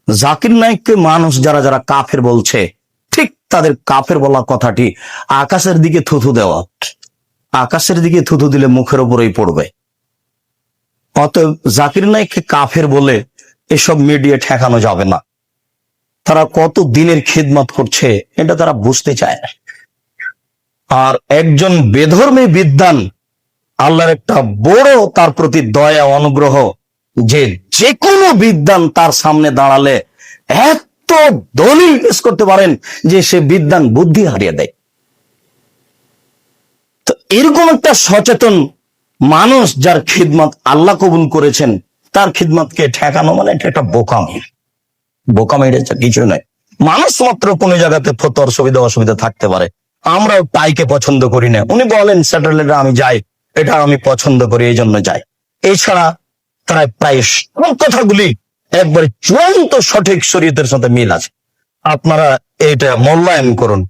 জাকির নায়েককে মানুষ যারা যারা কাফের বলছে, ঠিক তাদের কাফের বলা কথাটি আকাশের দিকে থুথু দেওয়া। আকাশের দিকে থুথু দিলে মুখের উপরেই পড়বে। অতএব জাকির নায়েককে কাফের বলে এসব মিডিয়া ঠেকানো যাবে না। তারা কত দিনের খিদমত করছে এটা তারা বুঝতে চায় না। আর একজন বেধর্মী বিদ্বান, আল্লাহর একটা বড় তার প্রতি দয়া অনুগ্রহ, যে কোনো বিদ্বান তার সামনে দাঁড়ালে এত দলিল পেশ করতে পারেন যে সে বিদ্বান বুদ্ধি হারিয়ে দেয়। তো এরকম একটা সচেতন মানুষ যার খিদমত আল্লাহ কবুল করেছেন, তার খিদমতকে ঠেকানো মানে এটা একটা বোকামি। বোকামি এটা কিছু নয়। মানুষ মাত্র কোন জায়গাতে ফতোয়ার সুবিধা অসুবিধা থাকতে পারে। আমরাও টাইকে পছন্দ করি না, উনি বলেন স্যাটেলাইটে আমি যাই, এটা আমি পছন্দ করি এই জন্য যাই। এছাড়া তারা প্রায় সব কথাগুলি একবারে চূড়ান্ত সঠিক শরীয়তের সাথে মিল আছে। আপনারা এটা মূল্যায়ন করুন।